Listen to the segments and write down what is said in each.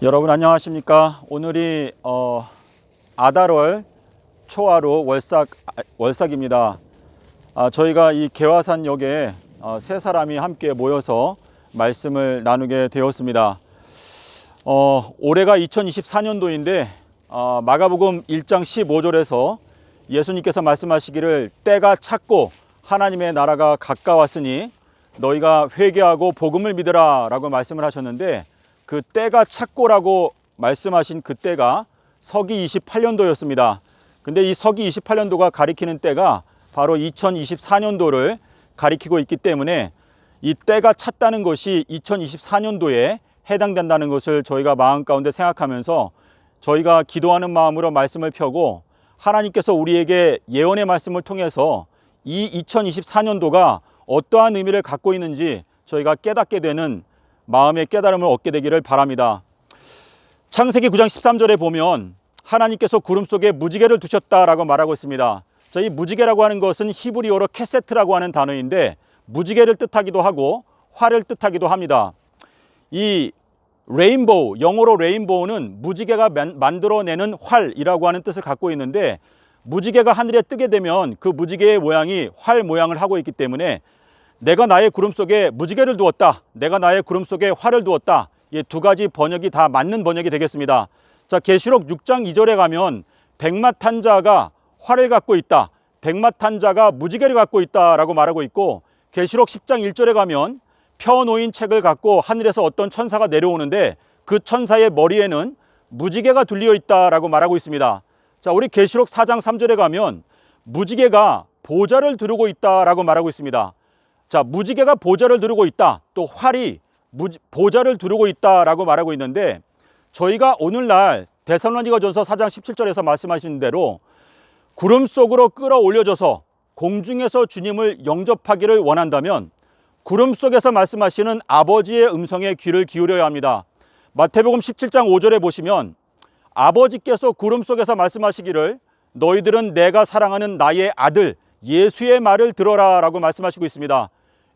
여러분 안녕하십니까? 오늘이 아달월 초하루 월삭입니다. 저희가 이 개화산역에 세 사람이 함께 모여서 말씀을 나누게 되었습니다. 올해가 2024년도인데 마가복음 1장 15절에서 예수님께서 말씀하시기를 때가 찼고 하나님의 나라가 가까웠으니 너희가 회개하고 복음을 믿으라 라고 말씀을 하셨는데, 그 때가 찼고라고 말씀하신 그 때가 서기 28년도였습니다. 근데 이 서기 28년도가 가리키는 때가 바로 2024년도를 가리키고 있기 때문에 이 때가 찼다는 것이 2024년도에 해당된다는 것을 저희가 마음 가운데 생각하면서 저희가 기도하는 마음으로 말씀을 펴고, 하나님께서 우리에게 예언의 말씀을 통해서 이 2024년도가 어떠한 의미를 갖고 있는지 저희가 깨닫게 되는 마음의 깨달음을 얻게 되기를 바랍니다. 창세기 9장 13절에 보면 하나님께서 구름 속에 무지개를 두셨다라고 말하고 있습니다. 이 무지개라고 하는 것은 히브리어로 케세트라고 하는 단어인데, 무지개를 뜻하기도 하고 활을 뜻하기도 합니다. 이 레인보우, 영어로 레인보우는 무지개가 만들어내는 활이라고 하는 뜻을 갖고 있는데, 무지개가 하늘에 뜨게 되면 그 무지개의 모양이 활 모양을 하고 있기 때문에 내가 나의 구름 속에 무지개를 두었다, 내가 나의 구름 속에 활을 두었다, 이 두 가지 번역이 다 맞는 번역이 되겠습니다. 자, 계시록 6장 2절에 가면 백마탄 자가 활을 갖고 있다, 백마탄 자가 무지개를 갖고 있다라고 말하고 있고, 계시록 10장 1절에 가면 펴놓인 책을 갖고 하늘에서 어떤 천사가 내려오는데 그 천사의 머리에는 무지개가 둘려 있다라고 말하고 있습니다. 자, 우리 계시록 4장 3절에 가면 무지개가 보좌를 두르고 있다라고 말하고 있습니다. 자, 무지개가 보좌를 두르고 있다, 또 활이 보좌를 두르고 있다라고 말하고 있는데, 저희가 오늘날 데살로니가전서 4장 17절에서 말씀하신 대로 구름 속으로 끌어올려져서 공중에서 주님을 영접하기를 원한다면 구름 속에서 말씀하시는 아버지의 음성에 귀를 기울여야 합니다. 마태복음 17장 5절에 보시면 아버지께서 구름 속에서 말씀하시기를 너희들은 내가 사랑하는 나의 아들 예수의 말을 들어라 라고 말씀하시고 있습니다.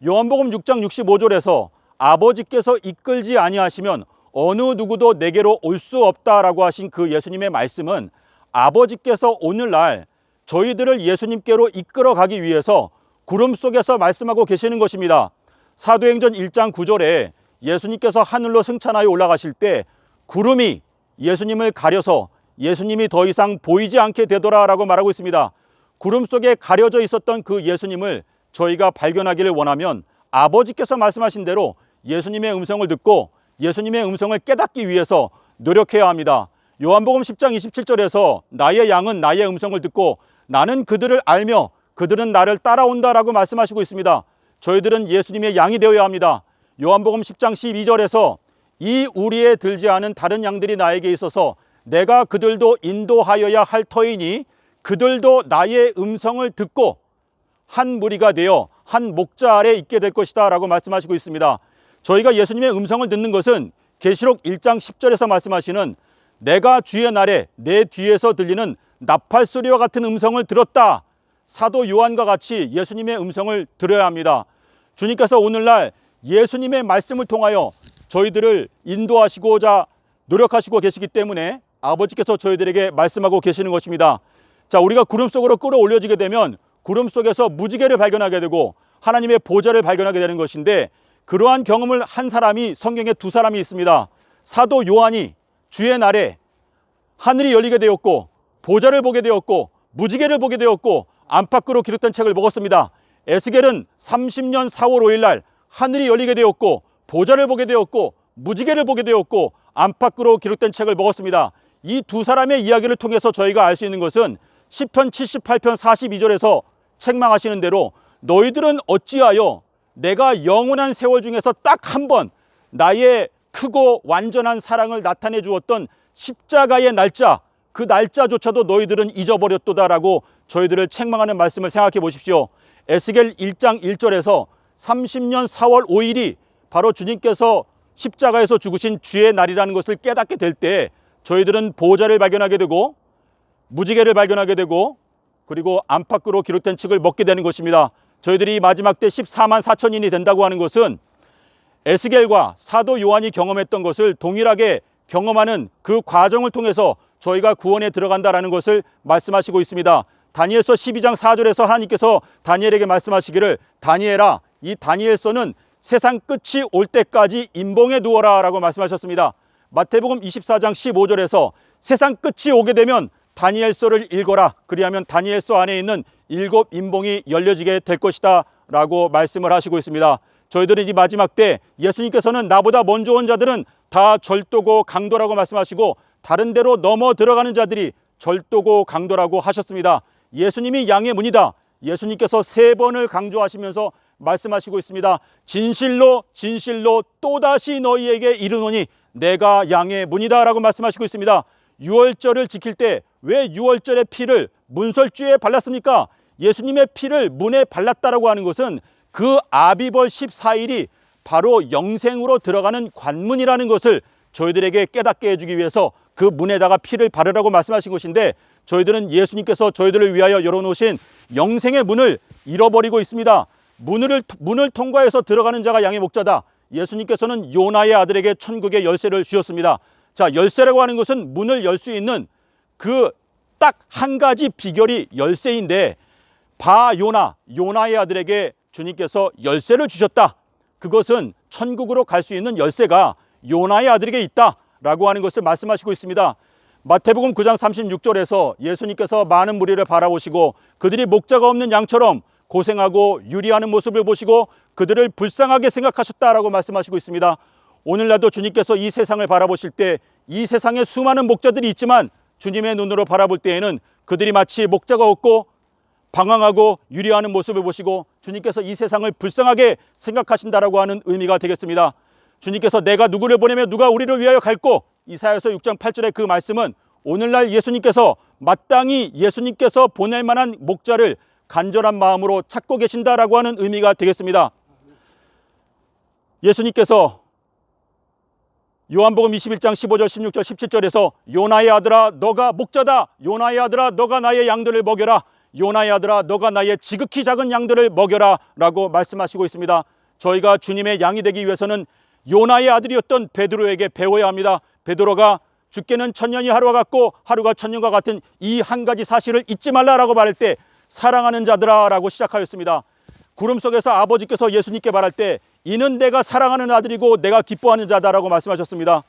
요한복음 6장 65절에서 아버지께서 이끌지 아니하시면 어느 누구도 내게로 올 수 없다라고 하신 그 예수님의 말씀은 아버지께서 오늘날 저희들을 예수님께로 이끌어 가기 위해서 구름 속에서 말씀하고 계시는 것입니다. 사도행전 1장 9절에 예수님께서 하늘로 승천하여 올라가실 때 구름이 예수님을 가려서 예수님이 더 이상 보이지 않게 되더라라고 말하고 있습니다. 구름 속에 가려져 있었던 그 예수님을 저희가 발견하기를 원하면 아버지께서 말씀하신 대로 예수님의 음성을 듣고 예수님의 음성을 깨닫기 위해서 노력해야 합니다. 요한복음 10장 27절에서 나의 양은 나의 음성을 듣고 나는 그들을 알며 그들은 나를 따라온다라고 말씀하시고 있습니다. 저희들은 예수님의 양이 되어야 합니다. 요한복음 10장 12절에서 이 우리에 들지 않은 다른 양들이 나에게 있어서 내가 그들도 인도하여야 할 터이니 그들도 나의 음성을 듣고 한 무리가 되어 한 목자 아래 있게 될 것이다 라고 말씀하시고 있습니다. 저희가 예수님의 음성을 듣는 것은 계시록 1장 10절에서 말씀하시는 내가 주의 날에 내 뒤에서 들리는 나팔 소리와 같은 음성을 들었다, 사도 요한과 같이 예수님의 음성을 들어야 합니다. 주님께서 오늘날 예수님의 말씀을 통하여 저희들을 인도하시고자 노력하시고 계시기 때문에 아버지께서 저희들에게 말씀하고 계시는 것입니다. 자, 우리가 구름 속으로 끌어올려지게 되면 구름 속에서 무지개를 발견하게 되고 하나님의 보좌를 발견하게 되는 것인데, 그러한 경험을 한 사람이 성경에 두 사람이 있습니다. 사도 요한이 주의 날에 하늘이 열리게 되었고 보좌를 보게 되었고 무지개를 보게 되었고 안팎으로 기록된 책을 먹었습니다. 에스겔은 30년 4월 5일 날 하늘이 열리게 되었고 보좌를 보게 되었고 무지개를 보게 되었고 안팎으로 기록된 책을 먹었습니다. 이 두 사람의 이야기를 통해서 저희가 알 수 있는 것은 시편 78편 42절에서 책망하시는 대로 너희들은 어찌하여 내가 영원한 세월 중에서 딱 한 번 나의 크고 완전한 사랑을 나타내 주었던 십자가의 날짜, 그 날짜조차도 너희들은 잊어버렸도다라고 저희들을 책망하는 말씀을 생각해 보십시오. 에스겔 1장 1절에서 30년 4월 5일이 바로 주님께서 십자가에서 죽으신 주의 날이라는 것을 깨닫게 될 때 저희들은 보좌를 발견하게 되고 무지개를 발견하게 되고 그리고 안팎으로 기록된 책을 먹게 되는 것입니다. 저희들이 마지막 때 14만 4천인이 된다고 하는 것은 에스겔과 사도 요한이 경험했던 것을 동일하게 경험하는 그 과정을 통해서 저희가 구원에 들어간다라는 것을 말씀하시고 있습니다. 다니엘서 12장 4절에서 하나님께서 다니엘에게 말씀하시기를 다니엘아, 이 다니엘서는 세상 끝이 올 때까지 임봉에 두어라 라고 말씀하셨습니다. 마태복음 24장 15절에서 세상 끝이 오게 되면 다니엘서를 읽어라. 그리하면 다니엘서 안에 있는 7 임봉이 열려지게 될 것이다 라고 말씀을 하시고 있습니다. 저희들은 이 마지막 때 예수님께서는 나보다 먼저 온 자들은 다 절도고 강도라고 말씀하시고 다른 데로 넘어 들어가는 자들이 절도고 강도라고 하셨습니다. 예수님이 양의 문이다. 예수님께서 3번을 강조하시면서 말씀하시고 있습니다. 진실로 진실로 또다시 너희에게 이르노니 내가 양의 문이다 라고 말씀하시고 있습니다. 유월절을 지킬 때 왜 유월절의 피를 문설주에 발랐습니까? 예수님의 피를 문에 발랐다라고 하는 것은 그 아비벌 14일이 바로 영생으로 들어가는 관문이라는 것을 저희들에게 깨닫게 해주기 위해서 그 문에다가 피를 바르라고 말씀하신 것인데, 저희들은 예수님께서 저희들을 위하여 열어놓으신 영생의 문을 잃어버리고 있습니다. 문을 통과해서 들어가는 자가 양의 목자다. 예수님께서는 요나의 아들에게 천국의 열쇠를 주셨습니다. 자, 열쇠라고 하는 것은 문을 열 수 있는 그 딱 한 가지 비결이 열쇠인데, 요나의 아들에게 주님께서 열쇠를 주셨다. 그것은 천국으로 갈 수 있는 열쇠가 요나의 아들에게 있다라고 하는 것을 말씀하시고 있습니다. 마태복음 9장 36절에서 예수님께서 많은 무리를 바라보시고 그들이 목자가 없는 양처럼 고생하고 유리하는 모습을 보시고 그들을 불쌍하게 생각하셨다라고 말씀하시고 있습니다. 오늘날도 주님께서 이 세상을 바라보실 때 이 세상에 수많은 목자들이 있지만 주님의 눈으로 바라볼 때에는 그들이 마치 목자가 없고 방황하고 유리하는 모습을 보시고 주님께서 이 세상을 불쌍하게 생각하신다라고 하는 의미가 되겠습니다. 주님께서 내가 누구를 보내며 누가 우리를 위하여 갈꼬, 이사야서 6장 8절의 그 말씀은 오늘날 예수님께서 마땅히 예수님께서 보낼 만한 목자를 간절한 마음으로 찾고 계신다라고 하는 의미가 되겠습니다. 예수님께서 요한복음 21장 15절 16절 17절에서 요나의 아들아 너가 목자다, 요나의 아들아 너가 나의 양들을 먹여라, 요나의 아들아 너가 나의 지극히 작은 양들을 먹여라 라고 말씀하시고 있습니다. 저희가 주님의 양이 되기 위해서는 요나의 아들이었던 베드로에게 배워야 합니다. 베드로가 주께는 천년이 하루와 같고 하루가 천년과 같은 이 한 가지 사실을 잊지 말라라고 말할 때 사랑하는 자들아 라고 시작하였습니다. 구름 속에서 아버지께서 예수님께 말할 때 이는 내가 사랑하는 아들이고 내가 기뻐하는 자다라고 말씀하셨습니다.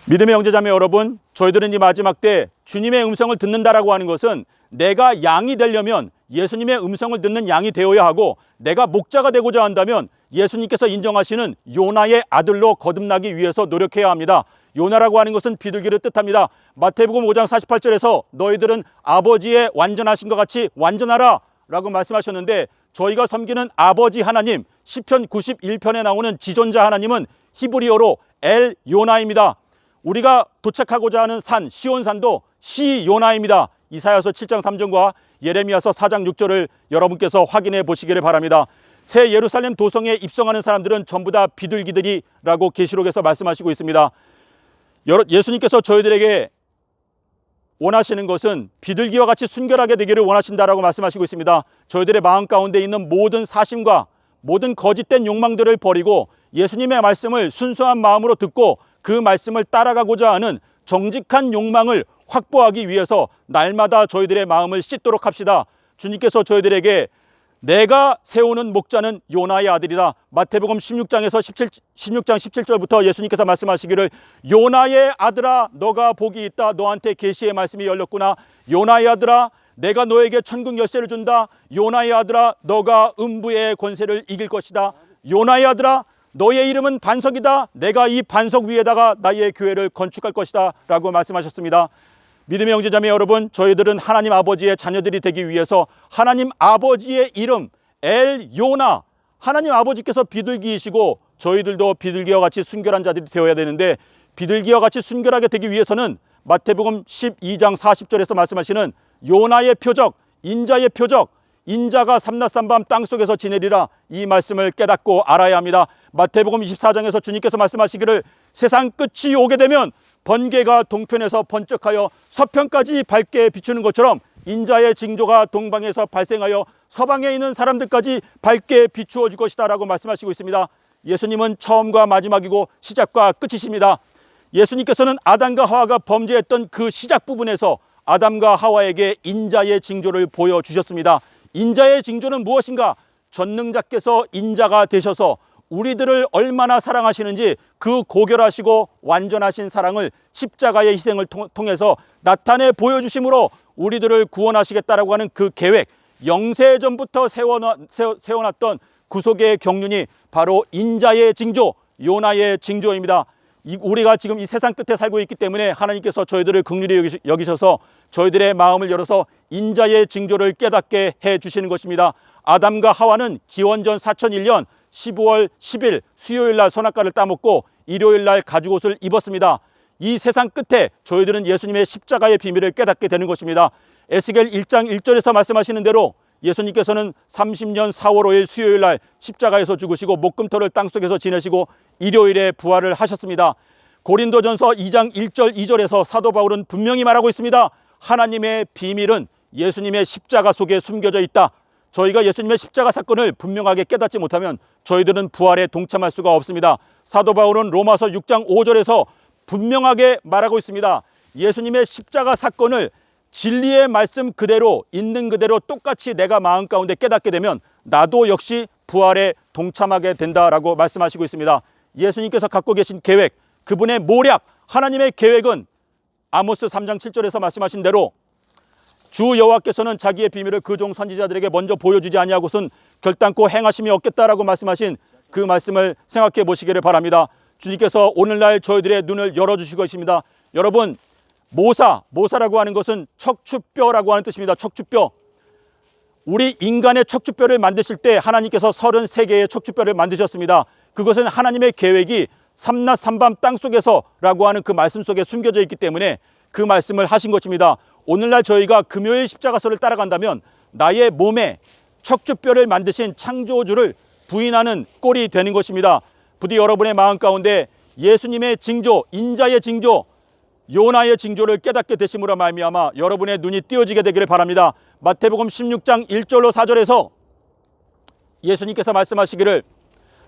믿음의 형제자매 여러분, 저희들은 이 마지막 때 주님의 음성을 듣는다라고 하는 것은 내가 양이 되려면 예수님의 음성을 듣는 양이 되어야 하고, 내가 목자가 되고자 한다면 예수님께서 인정하시는 요나의 아들로 거듭나기 위해서 노력해야 합니다. 요나라고 하는 것은 비둘기를 뜻합니다. 마태복음 5장 48절에서 너희들은 아버지의 완전하신 것 같이 완전하라 라고 말씀하셨는데, 저희가 섬기는 아버지 하나님, 시편 91편에 나오는 지존자 하나님은 히브리어로 엘 요나입니다. 우리가 도착하고자 하는 산 시온산도 시 요나입니다. 이사야서 7장 3절과 예레미야서 4장 6절을 여러분께서 확인해 보시기를 바랍니다. 새 예루살렘 도성에 입성하는 사람들은 전부 다 비둘기들이라고 계시록에서 말씀하시고 있습니다. 예수님께서 저희들에게 원하시는 것은 비둘기와 같이 순결하게 되기를 원하신다라고 말씀하시고 있습니다. 저희들의 마음 가운데 있는 모든 사심과 모든 거짓된 욕망들을 버리고 예수님의 말씀을 순수한 마음으로 듣고 그 말씀을 따라가고자 하는 정직한 욕망을 확보하기 위해서 날마다 저희들의 마음을 씻도록 합시다. 주님께서 저희들에게 내가 세우는 목자는 요나의 아들이다. 마태복음 16장 17절부터 예수님께서 말씀하시기를 요나의 아들아 너가 복이 있다. 너한테 계시의 말씀이 열렸구나. 요나의 아들아 내가 너에게 천국 열쇠를 준다. 요나의 아들아 너가 음부의 권세를 이길 것이다. 요나의 아들아 너의 이름은 반석이다. 내가 이 반석 위에다가 나의 교회를 건축할 것이다 라고 말씀하셨습니다. 믿음의 형제자매 여러분, 저희들은 하나님 아버지의 자녀들이 되기 위해서 하나님 아버지의 이름 엘 요나, 하나님 아버지께서 비둘기이시고 저희들도 비둘기와 같이 순결한 자들이 되어야 되는데, 비둘기와 같이 순결하게 되기 위해서는 마태복음 12장 40절에서 말씀하시는 요나의 표적, 인자의 표적, 인자가 삼낮삼밤 땅속에서 지내리라, 이 말씀을 깨닫고 알아야 합니다. 마태복음 24장에서 주님께서 말씀하시기를 세상 끝이 오게 되면 번개가 동편에서 번쩍하여 서편까지 밝게 비추는 것처럼 인자의 징조가 동방에서 발생하여 서방에 있는 사람들까지 밝게 비추어 줄 것이다 라고 말씀하시고 있습니다. 예수님은 처음과 마지막이고 시작과 끝이십니다. 예수님께서는 아담과 하와가 범죄했던 그 시작 부분에서 아담과 하와에게 인자의 징조를 보여주셨습니다. 인자의 징조는 무엇인가? 전능자께서 인자가 되셔서 우리들을 얼마나 사랑하시는지 그 고결하시고 완전하신 사랑을 십자가의 희생을 통해서 나타내 보여주심으로 우리들을 구원하시겠다라고 하는 그 계획, 영세전부터 세워놨던 구속의 경륜이 바로 인자의 징조, 요나의 징조입니다. 우리가 지금 이 세상 끝에 살고 있기 때문에 하나님께서 저희들을 긍휼히 여기셔서 저희들의 마음을 열어서 인자의 징조를 깨닫게 해주시는 것입니다. 아담과 하와는 기원전 4001년 15월 10일 수요일 날 선악과를 따먹고 일요일 날 가죽옷을 입었습니다. 이 세상 끝에 저희들은 예수님의 십자가의 비밀을 깨닫게 되는 것입니다. 에스겔 1장 1절에서 말씀하시는 대로 예수님께서는 30년 4월 5일 수요일 날 십자가에서 죽으시고 목금토를 땅속에서 지내시고 일요일에 부활을 하셨습니다. 고린도전서 2장 1절 2절에서 사도 바울은 분명히 말하고 있습니다. 하나님의 비밀은 예수님의 십자가 속에 숨겨져 있다. 저희가 예수님의 십자가 사건을 분명하게 깨닫지 못하면 저희들은 부활에 동참할 수가 없습니다. 사도 바울은 로마서 6장 5절에서 분명하게 말하고 있습니다. 예수님의 십자가 사건을 진리의 말씀 그대로 있는 그대로 똑같이 내가 마음 가운데 깨닫게 되면 나도 역시 부활에 동참하게 된다라고 말씀하시고 있습니다. 예수님께서 갖고 계신 계획, 그분의 모략, 하나님의 계획은 아모스 3장 7절에서 말씀하신 대로 주 여호와께서는 자기의 비밀을 그 종 선지자들에게 먼저 보여주지 아니하고선 결단코 행하심이 없겠다라고 말씀하신 그 말씀을 생각해 보시기를 바랍니다. 주님께서 오늘날 저희들의 눈을 열어주시고 있습니다. 여러분, 모사라고 하는 것은 척추뼈라고 하는 뜻입니다. 척추뼈. 우리 인간의 척추뼈를 만드실 때 하나님께서 33개의 척추뼈를 만드셨습니다. 그것은 하나님의 계획이 삼낮 삼밤 땅속에서라고 하는 그 말씀 속에 숨겨져 있기 때문에 그 말씀을 하신 것입니다. 오늘날 저희가 금요일 십자가서를 따라간다면 나의 몸에 척추뼈를 만드신 창조주를 부인하는 꼴이 되는 것입니다. 부디 여러분의 마음 가운데 예수님의 징조, 인자의 징조, 요나의 징조를 깨닫게 되심으로 말미암아 여러분의 눈이 띄어지게 되기를 바랍니다. 마태복음 16장 1절로 4절에서 예수님께서 말씀하시기를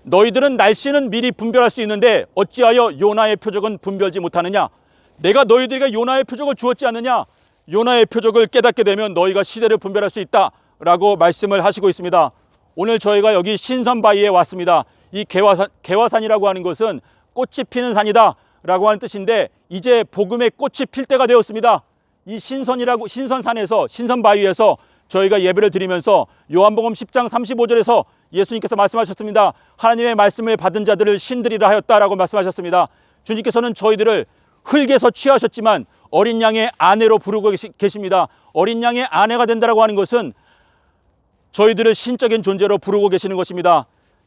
너희들은 날씨는 미리 분별할 수 있는데 어찌하여 요나의 표적은 분별지 못하느냐? 내가 너희들에게 요나의 표적을 주었지 않느냐? 요나의 표적을 깨닫게 되면 너희가 시대를 분별할 수 있다라고 말씀을 하시고 있습니다. 오늘 저희가 여기 신선바위에 왔습니다. 이 개화산이라고 하는 것은 꽃이 피는 산이다 라고 하는 뜻인데 이제 복음의 꽃이 필 때가 되었습니다. 이 신선산에서 신선바위에서 저희가 예배를 드리면서 요한복음 10장 35절에서 예수님께서 말씀하셨습니다. 하나님의 말씀을 받은 자들을 신들이라 하였다라고 말씀하셨습니다. 주님께서는 저희들을 흙에서 취하셨지만 어린 양의 아내로 부르고 계십니다. 어린 양의 아내가 된다라고 하는 것은 저희들을 신적인 존재로 부르고 계시는 것입니다.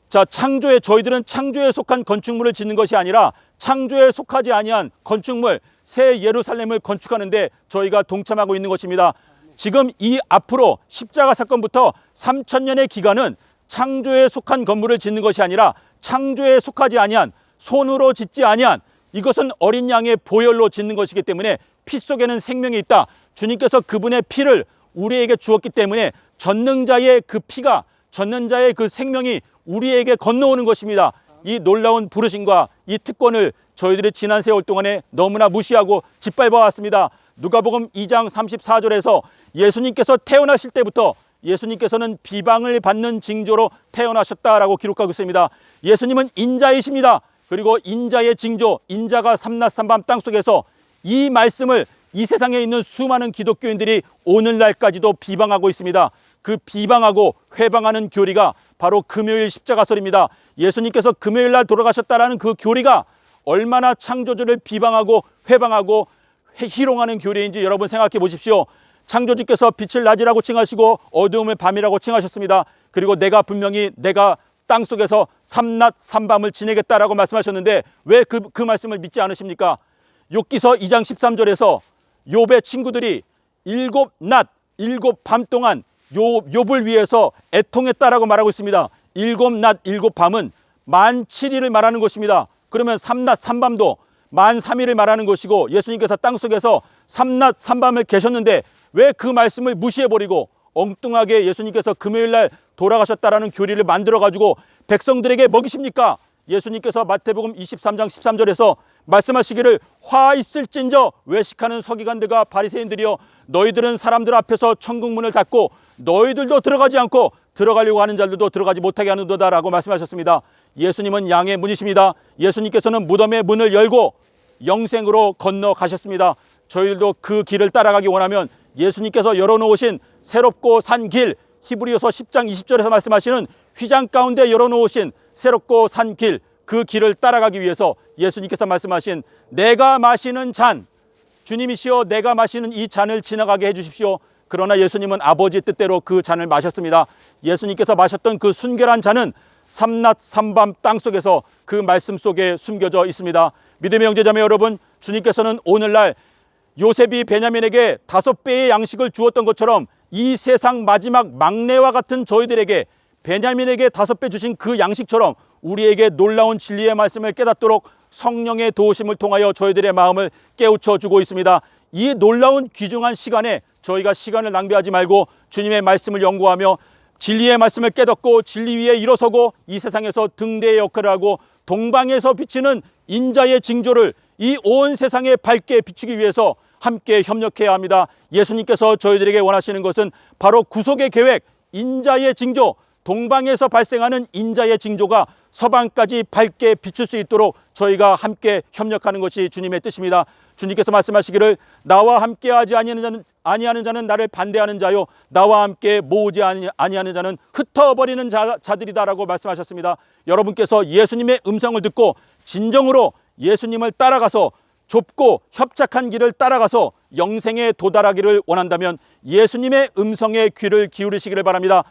자, 저희들은 창조에 속한 건축물을 짓는 것이 아니라 창조에 속하지 아니한 건축물, 새 예루살렘을 건축하는데 저희가 동참하고 있는 것입니다. 지금 이 앞으로 십자가 사건부터 3000년의 기간은 창조에 속한 건물을 짓는 것이 아니라 창조에 속하지 아니한, 손으로 짓지 아니한, 이것은 어린 양의 보혈로 짓는 것이기 때문에 피 속에는 생명이 있다. 주님께서 그분의 피를 우리에게 주었기 때문에 전능자의 그 피가, 전능자의 그 생명이 우리에게 건너오는 것입니다. 이 놀라운 부르심과 이 특권을 저희들이 지난 세월 동안에 너무나 무시하고 짓밟아 왔습니다. 누가복음 2장 34절에서 예수님께서 태어나실 때부터 예수님께서는 비방을 받는 징조로 태어나셨다라고 기록하고 있습니다. 예수님은 인자이십니다. 그리고 인자의 징조, 인자가 삼낮 삼밤 땅속에서 이 말씀을 이 세상에 있는 수많은 기독교인들이 오늘날까지도 비방하고 있습니다. 그 비방하고 회방하는 교리가 바로 금요일 십자가설입니다. 예수님께서 금요일 날 돌아가셨다라는 그 교리가 얼마나 창조주를 비방하고 회방하고 희롱하는 교리인지 여러분 생각해 보십시오. 창조주께서 빛을 낮이라고 칭하시고 어두움을 밤이라고 칭하셨습니다. 그리고 내가 분명히 땅속에서 삼낮 삼밤을 지내겠다라고 말씀하셨는데 왜 그 말씀을 믿지 않으십니까? 욥기서 2장 13절에서 욥의 친구들이 7낮 7밤 동안 욥을 위해서 애통했다라고 말하고 있습니다. 7낮 7밤은 만 7일을 말하는 것입니다. 그러면 삼낮 삼밤도 만 3일을 말하는 것이고 예수님께서 땅속에서 삼낮 삼밤을 계셨는데 왜 그 말씀을 무시해버리고 엉뚱하게 예수님께서 금요일날 돌아가셨다라는 교리를 만들어가지고 백성들에게 먹이십니까? 예수님께서 마태복음 23장 13절에서 말씀하시기를 화 있을진저 외식하는 서기관들과 바리새인들이여 너희들은 사람들 앞에서 천국 문을 닫고 너희들도 들어가지 않고 들어가려고 하는 자들도 들어가지 못하게 하는도다 라고 말씀하셨습니다. 예수님은 양의 문이십니다. 예수님께서는 무덤의 문을 열고 영생으로 건너가셨습니다. 저희들도 그 길을 따라가기 원하면 예수님께서 열어놓으신 새롭고 산 길, 히브리서 10장 20절에서 말씀하시는 휘장 가운데 열어놓으신 새롭고 산 길, 그 길을 따라가기 위해서 예수님께서 말씀하신 내가 마시는 잔, 주님이시여 내가 마시는 이 잔을 지나가게 해주십시오. 그러나 예수님은 아버지의 뜻대로 그 잔을 마셨습니다. 예수님께서 마셨던 그 순결한 잔은 삼낮 삼밤 땅속에서 그 말씀 속에 숨겨져 있습니다. 믿음의 형제자매 여러분, 주님께서는 오늘날 요셉이 베냐민에게 5배의 양식을 주었던 것처럼 이 세상 마지막 막내와 같은 저희들에게 베냐민에게 5배 주신 그 양식처럼 우리에게 놀라운 진리의 말씀을 깨닫도록 성령의 도우심을 통하여 저희들의 마음을 깨우쳐 주고 있습니다. 이 놀라운 귀중한 시간에 저희가 시간을 낭비하지 말고 주님의 말씀을 연구하며 진리의 말씀을 깨닫고 진리 위에 일어서고 이 세상에서 등대의 역할을 하고 동방에서 비치는 인자의 징조를 이 온 세상에 밝게 비추기 위해서 함께 협력해야 합니다. 예수님께서 저희들에게 원하시는 것은 바로 구속의 계획, 인자의 징조, 동방에서 발생하는 인자의 징조가 서방까지 밝게 비출 수 있도록 저희가 함께 협력하는 것이 주님의 뜻입니다. 주님께서 말씀하시기를 나와 함께하지 아니하는 자는 나를 반대하는 자요 나와 함께 모으지 아니하는 자는 흩어버리는 자들이다라고 말씀하셨습니다. 여러분께서 예수님의 음성을 듣고 진정으로 예수님을 따라가서 좁고 협착한 길을 따라가서 영생에 도달하기를 원한다면 예수님의 음성에 귀를 기울이시기를 바랍니다.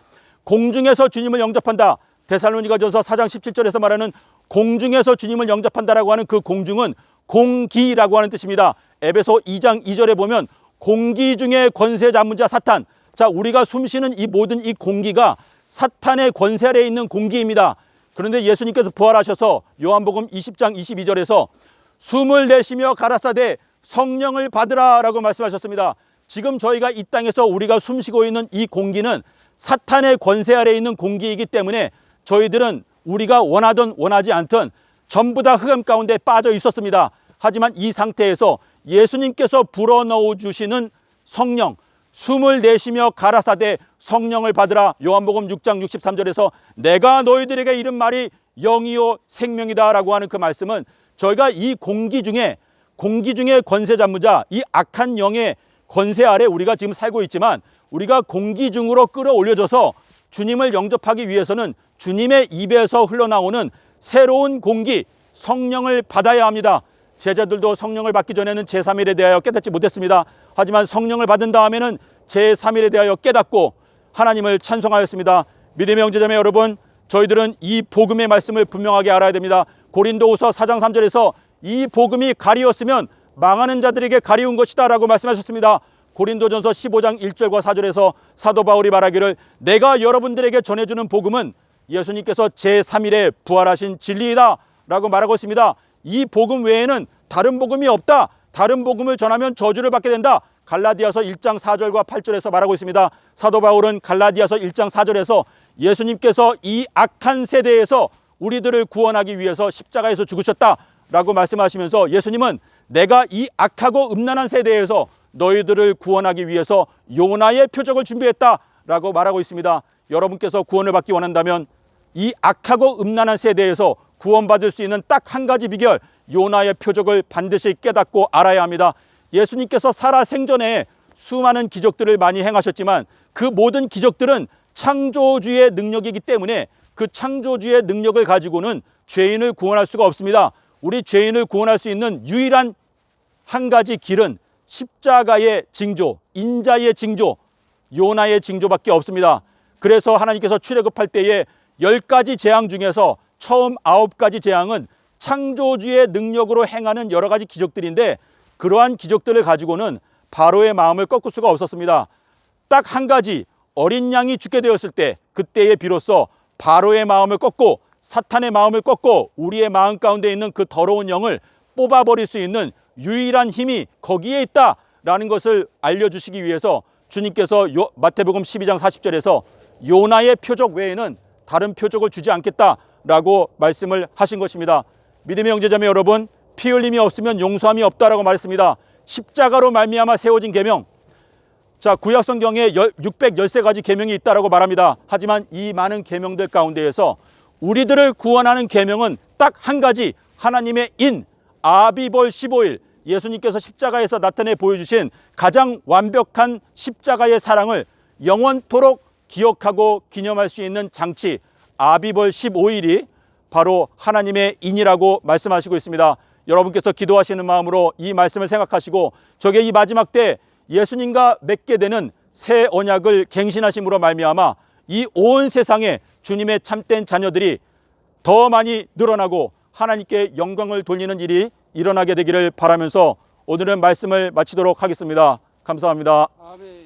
공중에서 주님을 영접한다. 데살로니가전서 4장 17절에서 말하는 공중에서 주님을 영접한다라고 하는 그 공중은 공기라고 하는 뜻입니다. 에베소 2장 2절에 보면 공기 중에 권세 잡은 자 사탄. 자, 우리가 숨쉬는 이 모든 이 공기가 사탄의 권세 아래에 있는 공기입니다. 그런데 예수님께서 부활하셔서 요한복음 20장 22절에서 숨을 내쉬며 가라사대 성령을 받으라 라고 말씀하셨습니다. 지금 저희가 이 땅에서 우리가 숨쉬고 있는 이 공기는 사탄의 권세 아래에 있는 공기이기 때문에 저희들은 우리가 원하든 원하지 않든 전부 다 흑암 가운데 빠져 있었습니다. 하지만 이 상태에서 예수님께서 불어넣어 주시는 성령, 숨을 내쉬며 가라사대 성령을 받으라. 요한복음 6장 63절에서 내가 너희들에게 이른 말이 영이요 생명이다 라고 하는 그 말씀은 저희가 이 공기 중에 권세 잡무자, 이 악한 영의 권세 아래 우리가 지금 살고 있지만 우리가 공기 중으로 끌어올려져서 주님을 영접하기 위해서는 주님의 입에서 흘러나오는 새로운 공기, 성령을 받아야 합니다. 제자들도 성령을 받기 전에는 제3일에 대하여 깨닫지 못했습니다. 하지만 성령을 받은 다음에는 제3일에 대하여 깨닫고 하나님을 찬송하였습니다. 믿음의 형제자매 여러분, 저희들은 이 복음의 말씀을 분명하게 알아야 됩니다. 고린도후서 4장 3절에서 이 복음이 가리웠으면 망하는 자들에게 가리운 것이다 라고 말씀하셨습니다. 고린도전서 15장 1절과 4절에서 사도 바울이 말하기를 내가 여러분들에게 전해주는 복음은 예수님께서 제3일에 부활하신 진리이다 라고 말하고 있습니다. 이 복음 외에는 다른 복음이 없다. 다른 복음을 전하면 저주를 받게 된다. 갈라디아서 1장 4절과 8절에서 말하고 있습니다. 사도 바울은 갈라디아서 1장 4절에서 예수님께서 이 악한 세대에서 우리들을 구원하기 위해서 십자가에서 죽으셨다라고 말씀하시면서 예수님은 내가 이 악하고 음란한 세대에서 너희들을 구원하기 위해서 요나의 표적을 준비했다라고 말하고 있습니다. 여러분께서 구원을 받기 원한다면 이 악하고 음란한 세대에서 구원받을 수 있는 딱 한 가지 비결, 요나의 표적을 반드시 깨닫고 알아야 합니다. 예수님께서 살아 생전에 수많은 기적들을 많이 행하셨지만 그 모든 기적들은 창조주의 능력이기 때문에 그 창조주의 능력을 가지고는 죄인을 구원할 수가 없습니다. 우리 죄인을 구원할 수 있는 유일한 한 가지 길은 십자가의 징조, 인자의 징조, 요나의 징조밖에 없습니다. 그래서 하나님께서 출애굽할 때에 10가지 재앙 중에서 처음 9가지 재앙은 창조주의 능력으로 행하는 여러 가지 기적들인데 그러한 기적들을 가지고는 바로의 마음을 꺾을 수가 없었습니다. 딱 한 가지, 어린 양이 죽게 되었을 때 그때에 비로소 바로의 마음을 꺾고 사탄의 마음을 꺾고 우리의 마음 가운데 있는 그 더러운 영을 뽑아버릴 수 있는 유일한 힘이 거기에 있다라는 것을 알려주시기 위해서 주님께서 마태복음 12장 40절에서 요나의 표적 외에는 다른 표적을 주지 않겠다 라고 말씀을 하신 것입니다. 믿음의 형제자매 여러분, 피 흘림이 없으면 용서함이 없다라고 말했습니다. 십자가로 말미암아 세워진 계명. 자, 구약 성경에 613가지 계명이 있다라고 말합니다. 하지만 이 많은 계명들 가운데에서 우리들을 구원하는 계명은 딱 한 가지, 하나님의 인 아비벌 15일, 예수님께서 십자가에서 나타내 보여주신 가장 완벽한 십자가의 사랑을 영원토록 기억하고 기념할 수 있는 장치, 아비벌 15일이 바로 하나님의 인이라고 말씀하시고 있습니다. 여러분께서 기도하시는 마음으로 이 말씀을 생각하시고 저게 이 마지막 때 예수님과 맺게 되는 새 언약을 갱신하심으로 말미암아 이 온 세상에 주님의 참된 자녀들이 더 많이 늘어나고 하나님께 영광을 돌리는 일이 일어나게 되기를 바라면서 오늘은 말씀을 마치도록 하겠습니다. 감사합니다. 아멘.